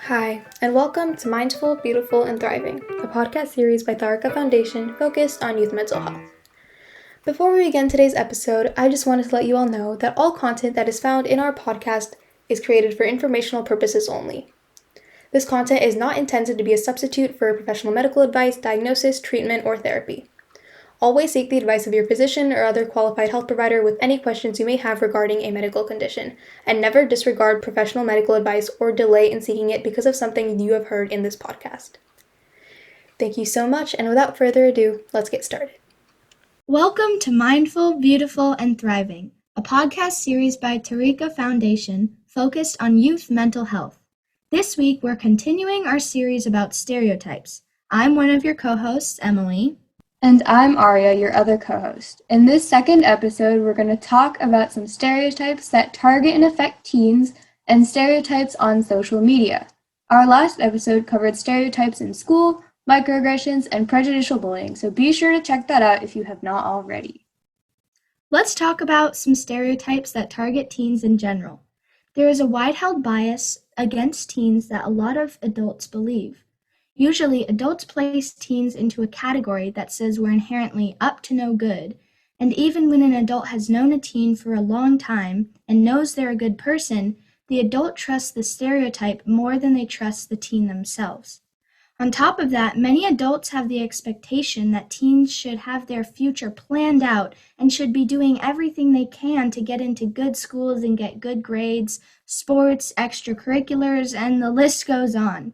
Hi, and welcome to Mindful, Beautiful, and Thriving, a podcast series by Taarika Foundation focused on youth mental health. Before we begin today's episode, I just wanted to let you all know that all content that is found in our podcast is created for informational purposes only. This content is not intended to be a substitute for professional medical advice, diagnosis, treatment, or therapy. Always seek the advice of your physician or other qualified health provider with any questions you may have regarding a medical condition, and never disregard professional medical advice or delay in seeking it because of something you have heard in this podcast. Thank you so much, and without further ado, let's get started. Welcome to Mindful, Beautiful, and Thriving, a podcast series by Taarika Foundation focused on youth mental health. This week, we're continuing our series about stereotypes. I'm one of your co-hosts, Emily. And I'm Aria, your other co-host. In this second episode, we're going to talk about some stereotypes that target and affect teens and stereotypes on social media. Our last episode covered stereotypes in school, microaggressions, and prejudicial bullying, so be sure to check that out if you have not already. Let's talk about some stereotypes that target teens in general. There is a wide-held bias against teens that a lot of adults believe. Usually, adults place teens into a category that says we're inherently up to no good, and even when an adult has known a teen for a long time and knows they're a good person, the adult trusts the stereotype more than they trust the teen themselves. On top of that, many adults have the expectation that teens should have their future planned out and should be doing everything they can to get into good schools and get good grades, sports, extracurriculars, and the list goes on.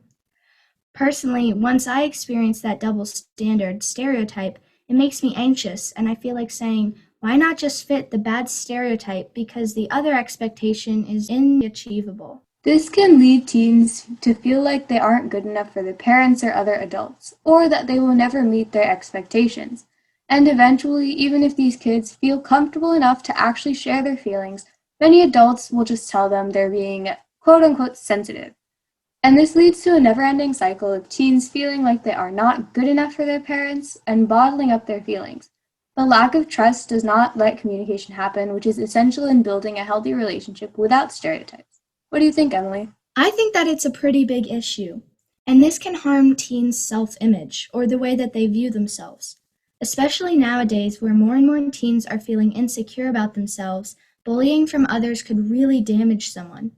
Personally, once I experience that double standard stereotype, it makes me anxious, and I feel like saying, why not just fit the bad stereotype because the other expectation is inachievable? This can lead teens to feel like they aren't good enough for their parents or other adults, or that they will never meet their expectations. And eventually, even if these kids feel comfortable enough to actually share their feelings, many adults will just tell them they're being quote-unquote sensitive. And this leads to a never-ending cycle of teens feeling like they are not good enough for their parents and bottling up their feelings. The lack of trust does not let communication happen, which is essential in building a healthy relationship without stereotypes. What do you think, Emily? I think that it's a pretty big issue, and this can harm teens' self-image or the way that they view themselves. Especially nowadays where more and more teens are feeling insecure about themselves, bullying from others could really damage someone.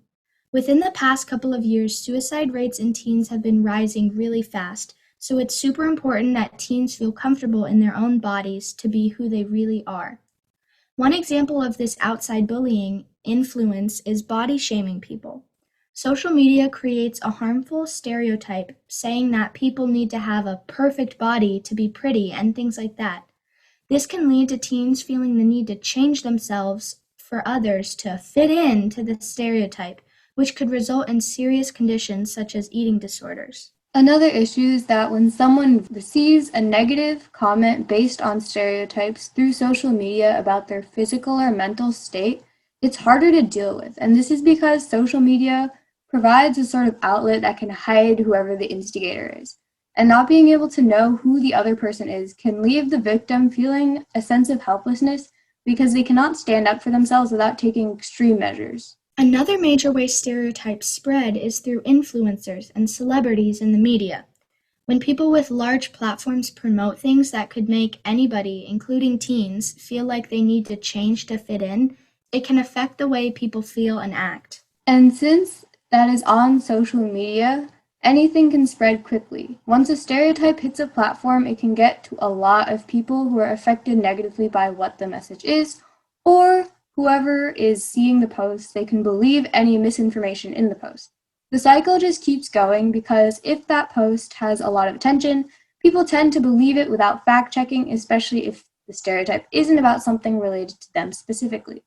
Within the past couple of years, suicide rates in teens have been rising really fast, so it's super important that teens feel comfortable in their own bodies to be who they really are. One example of this outside bullying influence is body shaming people. Social media creates a harmful stereotype saying that people need to have a perfect body to be pretty and things like that. This can lead to teens feeling the need to change themselves for others to fit in to the stereotype, which could result in serious conditions such as eating disorders. Another issue is that when someone receives a negative comment based on stereotypes through social media about their physical or mental state, it's harder to deal with. And this is because social media provides a sort of outlet that can hide whoever the instigator is. And not being able to know who the other person is can leave the victim feeling a sense of helplessness because they cannot stand up for themselves without taking extreme measures. Another major way stereotypes spread is through influencers and celebrities in the media. When people with large platforms promote things that could make anybody, including teens, feel like they need to change to fit in, it can affect the way people feel and act. And since that is on social media, anything can spread quickly. Once a stereotype hits a platform, it can get to a lot of people who are affected negatively by what the message is, or whoever is seeing the post, they can believe any misinformation in the post. The cycle just keeps going because if that post has a lot of attention, people tend to believe it without fact-checking, especially if the stereotype isn't about something related to them specifically.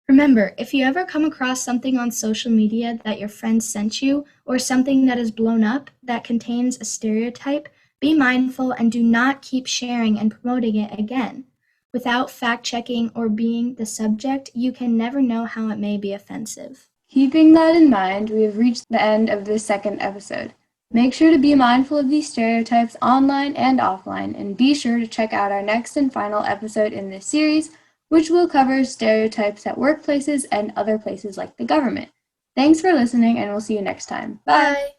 Remember, if you ever come across something on social media that your friend sent you, or something that is blown up that contains a stereotype, be mindful and do not keep sharing and promoting it again. Without fact-checking or being the subject, you can never know how it may be offensive. Keeping that in mind, we have reached the end of this second episode. Make sure to be mindful of these stereotypes online and offline, and be sure to check out our next and final episode in this series, which will cover stereotypes at workplaces and other places like the government. Thanks for listening, and we'll see you next time. Bye!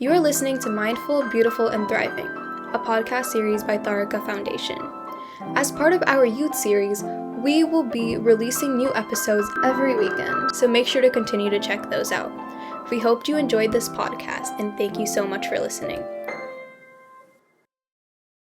You are listening to Mindful, Beautiful, and Thriving, a podcast series by Taarika Foundation. As part of our youth series, we will be releasing new episodes every weekend, so make sure to continue to check those out. We hope you enjoyed this podcast, and thank you so much for listening.